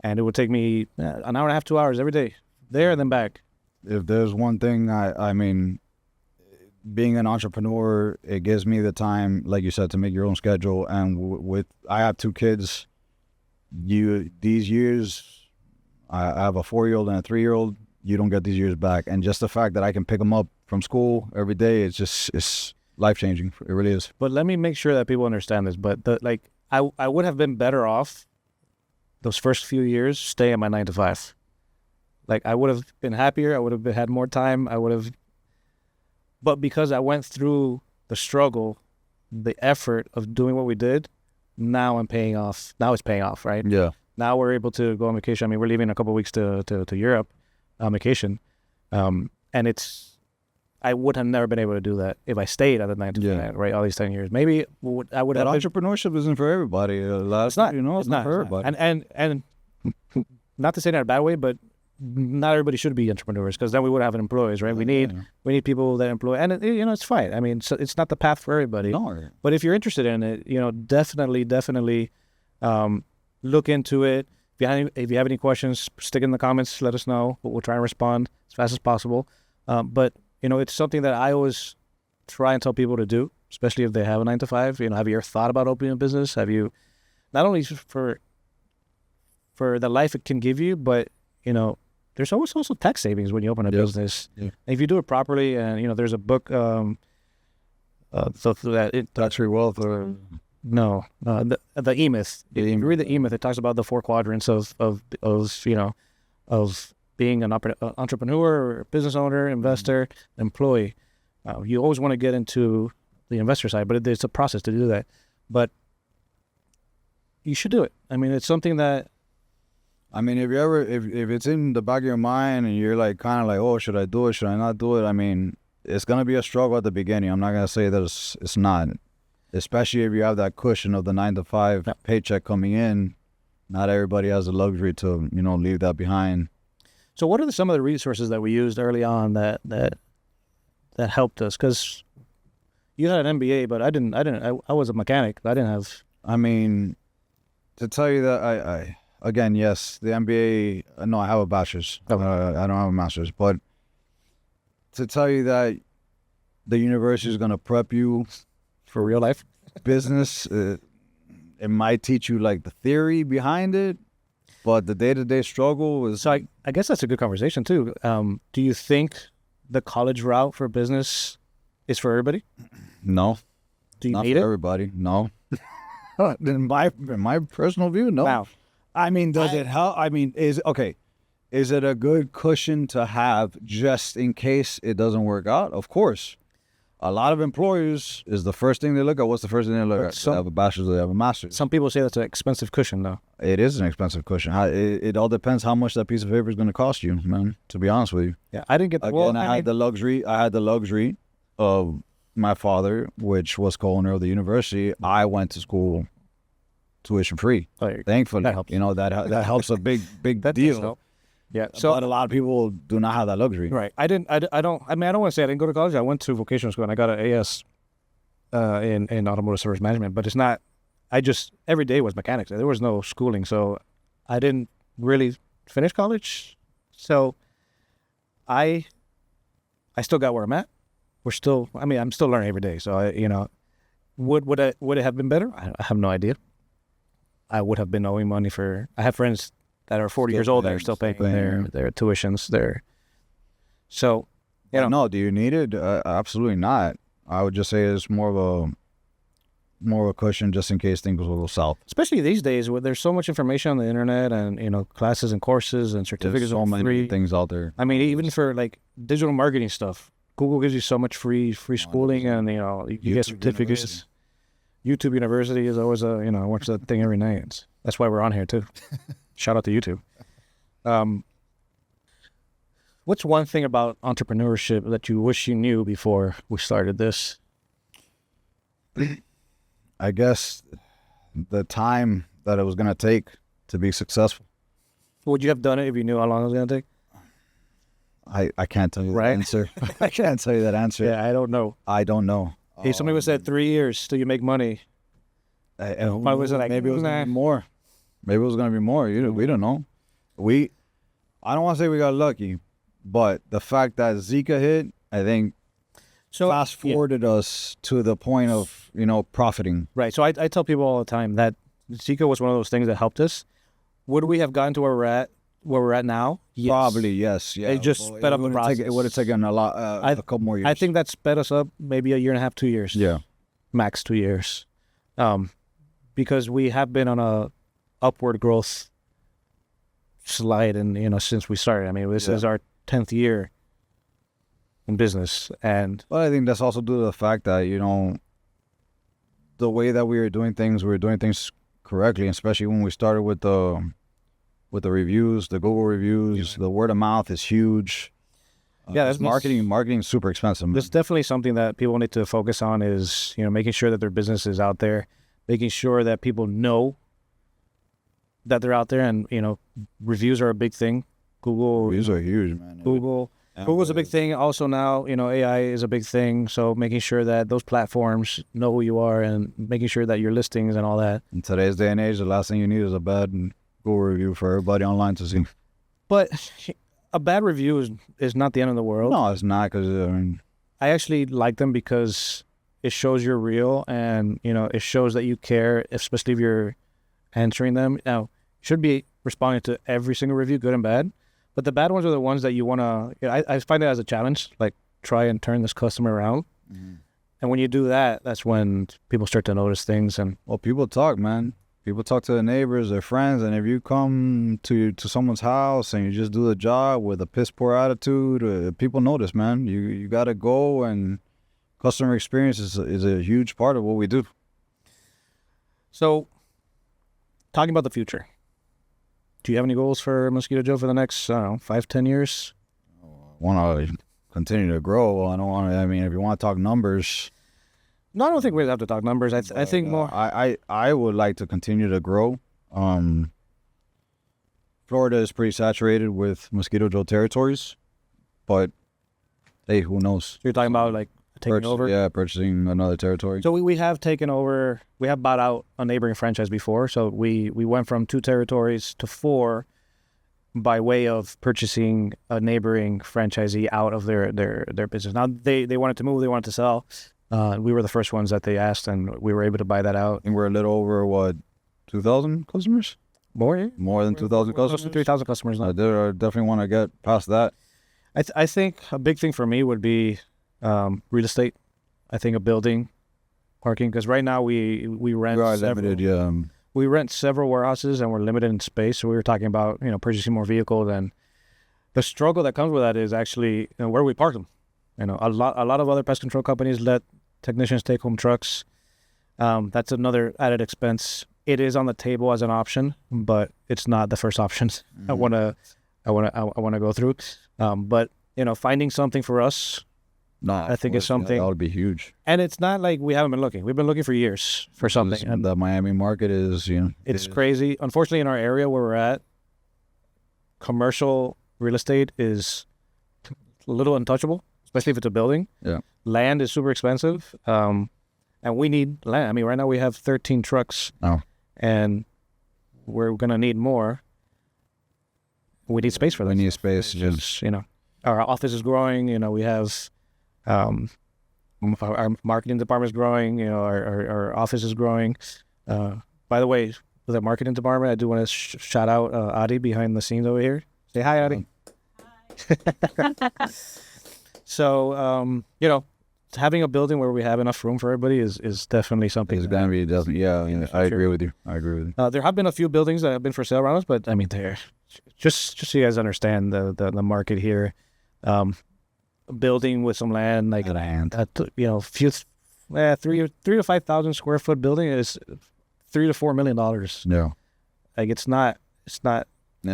and it would take me an hour and a half, 2 hours every day, there and then back. If there's one thing, I mean, being an entrepreneur, it gives me the time, like you said, to make your own schedule. And I have 2 kids. These years, I have a 4-year-old and a 3-year-old. You don't get these years back. And just the fact that I can pick them up from school every day, it's life-changing. It really is. But let me make sure that people understand this. But I would have been better off those first few years staying at my 9-to-5. Like, I would have been happier. I would have had more time. But because I went through the struggle, the effort of doing what we did, now I'm paying off. Now it's paying off, right? Yeah. Now we're able to go on vacation. I mean, we're leaving in a couple of weeks to Europe on vacation. And I would have never been able to do that if I stayed at the 9-to-5, right? All these 10 years. Maybe I would have. Entrepreneurship isn't for everybody. It's not. It's not for everybody. And not to say that in a bad way, but not everybody should be entrepreneurs, because then we would have employees, right? We need people that employ, and it's fine. I mean, so it's not the path for everybody. No. But if you're interested in it, definitely look into it. If you have any questions, stick in the comments. Let us know. We'll try and respond as fast as possible. But it's something that I always try and tell people to do, especially if they have a 9-to-5. Have you ever thought about opening a business? Have you, not only for the life it can give you, but there's always also tax savings when you open a business. Yeah. And if you do it properly, and there's a book, Tax-free wealth, or the E-Myth. If you read the E-Myth, it talks about the 4 quadrants of being an entrepreneur, or business owner, investor, employee. You always want to get into the investor side, but it's a process to do that. But you should do it. I mean, it's something that. I mean, if it's in the back of your mind and you're like kind of like, oh, should I do it? Should I not do it? I mean, it's gonna be a struggle at the beginning. I'm not gonna say that it's not, especially if you have that cushion of the 9-to-5 paycheck coming in. Not everybody has the luxury to leave that behind. So what are some of the resources that we used early on that helped us? Because you had an MBA, but I didn't. I was a mechanic. But I didn't have. I mean, to tell you that I again, yes, the MBA. No, I have a bachelor's. Okay. I don't have a master's, but to tell you that the university is going to prep you For real life? business, it might teach you like the theory behind it, but the day-to-day struggle is. So I guess that's a good conversation too. Do you think the college route for business is for everybody? No, Do you not need for it? everybody. No. in my personal view, no. Wow. I mean, does it help? I mean, is it a good cushion to have just in case it doesn't work out? Of course. A lot of employers is the first thing they look at. What's the first thing they look at? They have a bachelor's, they have a master's. Some people say that's an expensive cushion, though. It is an expensive cushion. It all depends how much that piece of paper is going to cost you, man, to be honest with you. Yeah, I didn't get that. Again, I had the luxury of my father, which was co-owner of the university. I went to school tuition free. Thankfully, that helps. You know, that helps a big That does deal. help. Yeah. So But a lot of people do not have that luxury. right, I don't want to say I didn't go to college. I went to vocational school and I got an AS in automotive service management. But it's not. I just every day was mechanics. There was no schooling, so I didn't really finish college. So I still got where I'm at. I'm still learning every day. So would it have been better? I have no idea. I would have been owing money for. I have friends that are 40 years old that are still paying their tuitions. So, No, do you need it? Absolutely not. I would just say it's more of a cushion just in case things will go south. especially these days where there's so much information on the internet and classes and courses and There's certificates so are many free. things out there. I mean, even for like digital marketing stuff, Google gives you so much free schooling, and you get YouTube certificates. University. YouTube University is always I watch that thing every night. That's why we're on here too. Shout out to YouTube. What's one thing about entrepreneurship that you wish you knew before we started this? I guess the time that it was going to take to be successful. Would you have done it if you knew how long it was going to take? I can't tell you Right? that answer. I can't tell you that answer. Yeah, I don't know. I don't know. If somebody would said 3 years till you make money, why was it like, maybe it was going nah. to be more. Maybe it was going to be more. We don't know. I don't want to say we got lucky, but the fact that Zika hit, I think, fast forwarded us to the point of, profiting. Right. So I tell people all the time that Zika was one of those things that helped us. Would we have gotten to where we're at now? Yes. Probably, yes. Yeah. It just sped up the process. It would have taken a couple more years. I think that sped us up maybe a year and a half, 2 years. Yeah. Max 2 years. Because we have been on a upward growth slide and since we started. I mean, this is our 10th year in business. And But I think that's also due to the fact that, the way that we were doing things correctly, especially when we started with the reviews, the Google reviews, the word of mouth is huge. Yeah, that's marketing is super expensive. That's definitely something that people need to focus on is, making sure that their business is out there, making sure that people know that they're out there, and, reviews are a big thing. Reviews are huge, man. Google's a big thing. Also now, AI is a big thing. So making sure that those platforms know who you are and making sure that your listings and all that. In today's day and age, the last thing you need is a bad Google review for everybody online to see. But a bad review is not the end of the world. No, it's not, because I actually like them because it shows you're real, and it shows that you care, especially if you're answering them. Now, you should be responding to every single review, good and bad, but the bad ones are the ones that you want to. I find it as a challenge, like try and turn this customer around. Mm-hmm. And when you do that, that's when people start to notice things. And people talk, man. People talk to their neighbors, their friends, and if you come to someone's house and you just do the job with a piss poor attitude, people notice, man. You got to go, and customer experience is a huge part of what we do. So, talking about the future, do you have any goals for Mosquito Joe for the next, 5-10 years? I want to continue to grow. I don't want to. I mean, if you want to talk numbers. No, I don't think we have to talk numbers. I think more. I would like to continue to grow. Florida is pretty saturated with Mosquito Joe territories, but hey, who knows? So you're talking about like taking over? Yeah, purchasing another territory. So we have taken over, we have bought out a neighboring franchise before. So we went from 2 territories to 4 by way of purchasing a neighboring franchisee out of their business. Now they wanted to move, they wanted to sell. We were the first ones that they asked, and we were able to buy that out. And we're a little over, what, 2,000 customers? More, yeah? More than 2,000 Close customers? to 3,000 customers now. I definitely want to get past that. I think a big thing for me would be real estate. I think a building, parking, because right now we rent We are several, limited, yeah. we rent several warehouses and we're limited in space. So we were talking about purchasing more vehicles, and the struggle that comes with that is actually where we park them. A lot of other pest control companies let technicians take home trucks. That's another added expense. It is on the table as an option, but it's not the first option I want to go through. But finding something for us, I think it's something that would be huge. And it's not like we haven't been looking. We've been looking for years for something. And the Miami market is, it's crazy. Unfortunately, in our area where we're at, commercial real estate is a little untouchable, especially if it's a building. Yeah. Land is super expensive. And we need land. I mean, right now we have 13 trucks. Oh. And we're going to need more. We need space for that. We need space. Just, our office is growing. We have our marketing department is growing. Our office is growing. By the way, with the marketing department, I do want to shout out Adi behind the scenes over here. Say hi, Adi. Hi. So, having a building where we have enough room for everybody is definitely something. It's going to be definitely, yeah, I agree with you. There have been a few buildings that have been for sale around us, but I mean, they're just so you guys understand the market here. A building with some land, like few 3 to 5,000 square foot building is $3 to $4 million. Yeah, like it's not. It's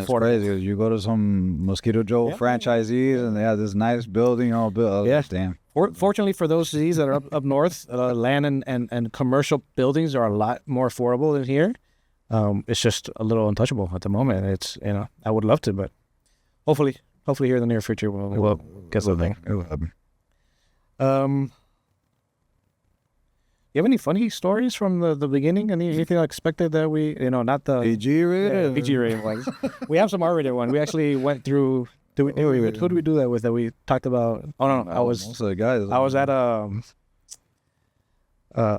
crazy. You go to some Mosquito Joe franchisees, and they have this nice building all built. Yeah, damn. Fortunately for those cities that are up north, land and commercial buildings are a lot more affordable than here. It's just a little untouchable at the moment. It's I would love to, but hopefully here in the near future we'll get something. It will happen. You have any funny stories from the beginning? Anything unexpected that we, not the PG rated? PG rated ones. We have some R-rated one. We actually went through. Who did we do that with? That we talked about? Oh no, most of the guys. I was at a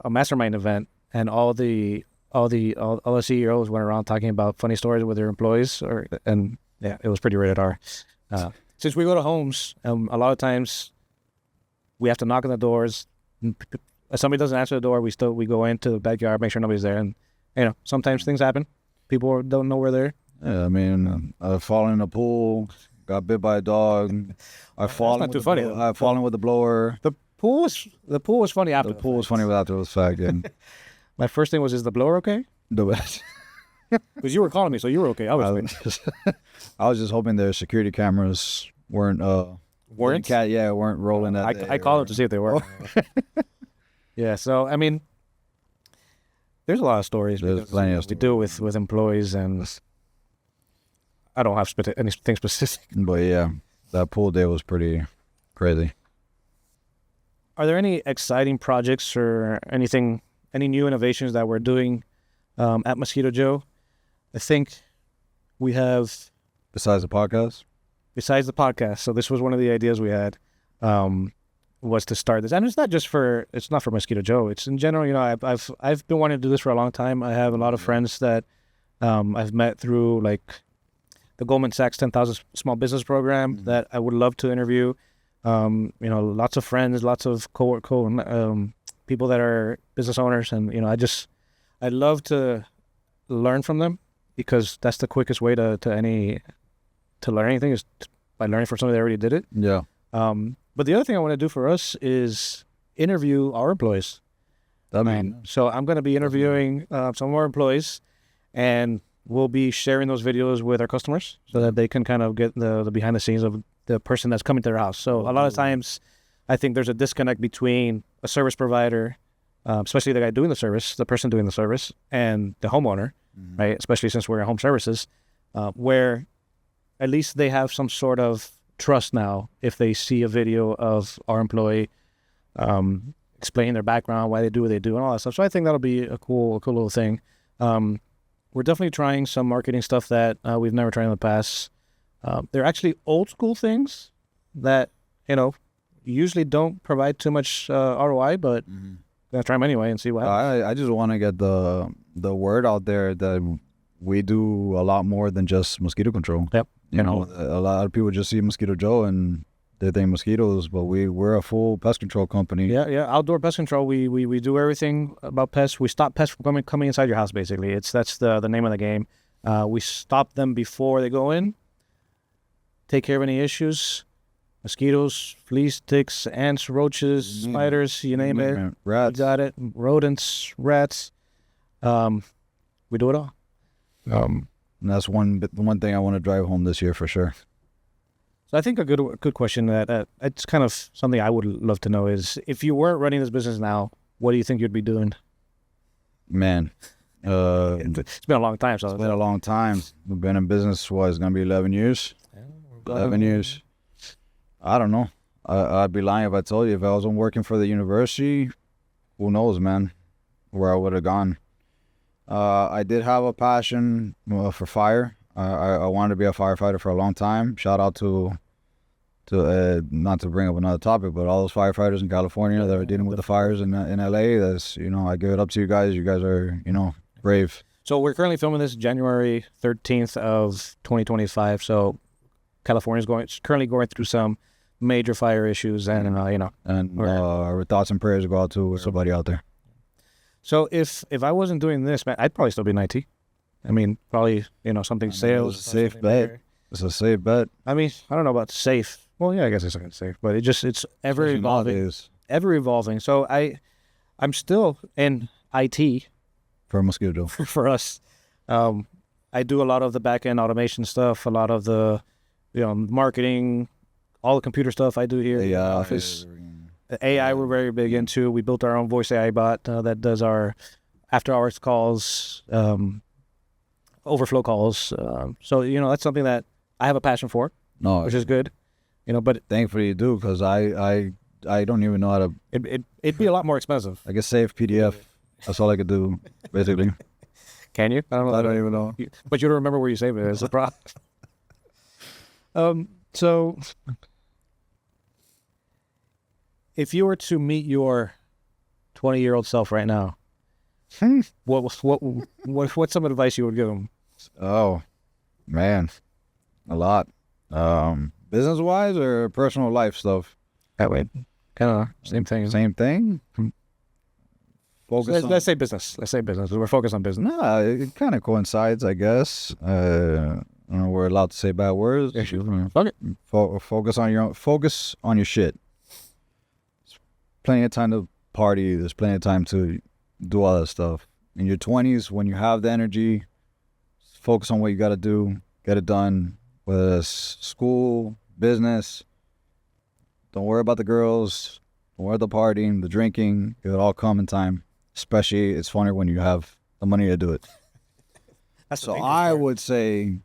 mastermind event, and all the CEOs went around talking about funny stories with their employees, and it was pretty rated R. Since we go to homes, a lot of times we have to knock on the doors. If somebody doesn't answer the door, we go into the backyard, make sure nobody's there, and sometimes things happen. People don't know we're there. Yeah, I mean, I've fallen in a pool, got bit by a dog. I've fallen with the blower. The pool was funny after. The pool was funny after the fact. Yeah. My first thing was, is the blower okay? The best. Because you were calling me, so you were okay. I was just hoping their security cameras weren't weren't rolling that day. I called them to see if they were. Yeah, so I mean, there's a lot of stories. There's plenty of stories to do with employees, and I don't have anything specific. But yeah, that pool day was pretty crazy. Are there any exciting projects or any new innovations that we're doing at Mosquito Joe? I think we have. Besides the podcast? Besides the podcast. So this was one of the ideas we had. Was to start this, and it's not for Mosquito Joe. It's in general. I've been wanting to do this for a long time. I have a lot of friends that I've met through like the Goldman Sachs 10,000 Small Business Program that I would love to interview. Lots of friends, lots of people that are business owners, and I'd love to learn from them, because that's the quickest way to learn anything is by learning from somebody that already did it. Yeah. But the other thing I want to do for us is interview our employees. So I'm going to be interviewing some of our employees, and we'll be sharing those videos with our customers so that they can kind of get the behind the scenes of the person that's coming to their house. So a lot of times I think there's a disconnect between a service provider, especially the guy doing the service, the person doing the service, and the homeowner, right? Especially since we're in home services. where at least they have some sort of trust now if they see a video of our employee explaining their background, why they do what they do, and all that stuff. So I think that'll be a cool little thing. We're definitely trying some marketing stuff that we've never tried in the past. They're actually old school things that, usually don't provide too much ROI, but gonna try them anyway and see what happens. I just want to get the word out there that we do a lot more than just mosquito control. Yep. A lot of people just see Mosquito Joe and they think mosquitoes, but we're a full pest control company. Yeah. Outdoor pest control. We do everything about pests. We stop pests from coming inside your house. Basically, that's the name of the game. We stop them before they go in. Take care of any issues. Mosquitoes, fleas, ticks, ants, roaches, spiders, you name it. Rats. You got it. Rodents, rats. We do it all. And that's one thing I want to drive home this year for sure. So I think a good question that it's kind of something I would love to know is, if you weren't running this business now, what do you think you'd be doing? Man, it's been a long time. So it's been a long time. We've been in business. It's going to be 11 years. 11 years. I don't know. I'd be lying if I told you. If I wasn't working for the university, who knows, man, where I would have gone. I did have a passion for fire. I wanted to be a firefighter for a long time. Shout out to not to bring up another topic, but all those firefighters in California that are dealing with the fires in LA. That's, I give it up to you guys. You guys are, brave. So we're currently filming this January 13th of 2025. So California's currently going through some major fire issues, and our thoughts and prayers go out to somebody out there. So if I wasn't doing this, man, I'd probably still be in IT. I mean, probably, something sales. It's a safe bet. It's a safe bet. I mean, I don't know about safe. Well, yeah, I guess it's safe, but it's ever evolving. Ever evolving. So I'm still in IT. For Mosquito Joe. For us. I do a lot of the back-end automation stuff, a lot of the, marketing, all the computer stuff I do here in the office. AI we're very big into. We built our own voice AI bot that does our after-hours calls, overflow calls. So, that's something that I have a passion for, which is good. But thankfully you do, because I don't even know how to. It'd be a lot more expensive. I can save PDF. That's all I could do, basically. Can you? I don't even know. But you don't remember where you saved it. It's a problem. So, if you were to meet your 20-year-old self right now, what's some advice you would give him? Oh, man, a lot. Business-wise or personal life stuff? That way, kind of same thing. Same thing. Let's say business. Let's say business. We're focused on business. Nah, it kind of coincides, I guess. I don't know, we're allowed to say bad words. Yeah, sure. Fuck it. Focus on your shit. There's plenty of time to party. There's plenty of time to do all that stuff. In your 20s, when you have the energy, focus on what you got to do. Get it done. Whether it's school, business. Don't worry about the girls. Don't worry about the partying, the drinking. It'll all come in time. Especially, it's funner when you have the money to do it. So I would say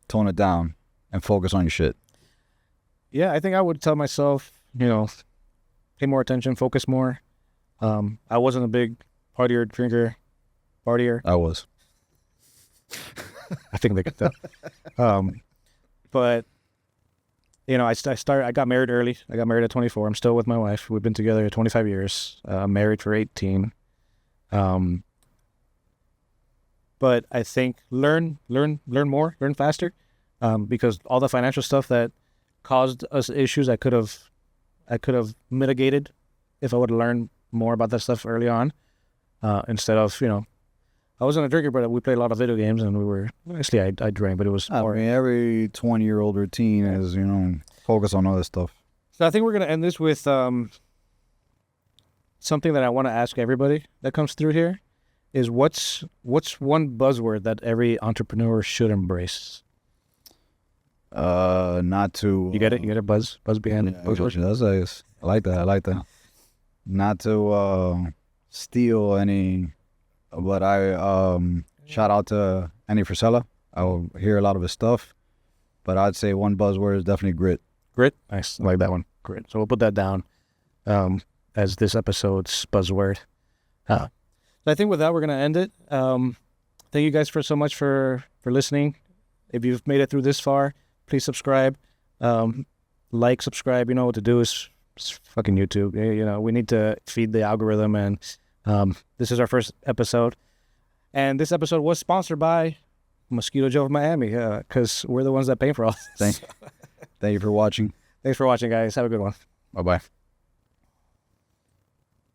tone it down and focus on your shit. Yeah, I think I would tell myself, pay more attention, focus more. I wasn't a big partier. I was. I think they get that. But I got married early. I got married at 24. I'm still with my wife. We've been together 25 years. Married for 18. But I think learn more, learn faster, because all the financial stuff that caused us issues, I could have mitigated if I would have learned more about that stuff early on, instead of I wasn't a drinker, but we played a lot of video games, and we were actually I drank, but it was more. I mean, every 20-year-old routine is focus on other stuff. So I think we're gonna end this with something that I want to ask everybody that comes through here is what's one buzzword that every entrepreneur should embrace? Not to. You get it? You get it? Buzz behind it. I like that. Not to steal any. But I shout out to Andy Frisella. I will hear a lot of his stuff, but I'd say one buzzword is definitely grit. Grit? Nice. I like that one. Grit. So we'll put that down as this episode's buzzword. So I think with that, we're going to end it. Thank you guys so much for listening. If you've made it through this far, please subscribe. Like, subscribe. You know what to do. It's fucking YouTube. You know, we need to feed the algorithm, and this is our first episode. And this episode was sponsored by Mosquito Joe of Miami, because we're the ones that pay for all this. Thank you for watching. Thanks for watching, guys. Have a good one. Bye-bye.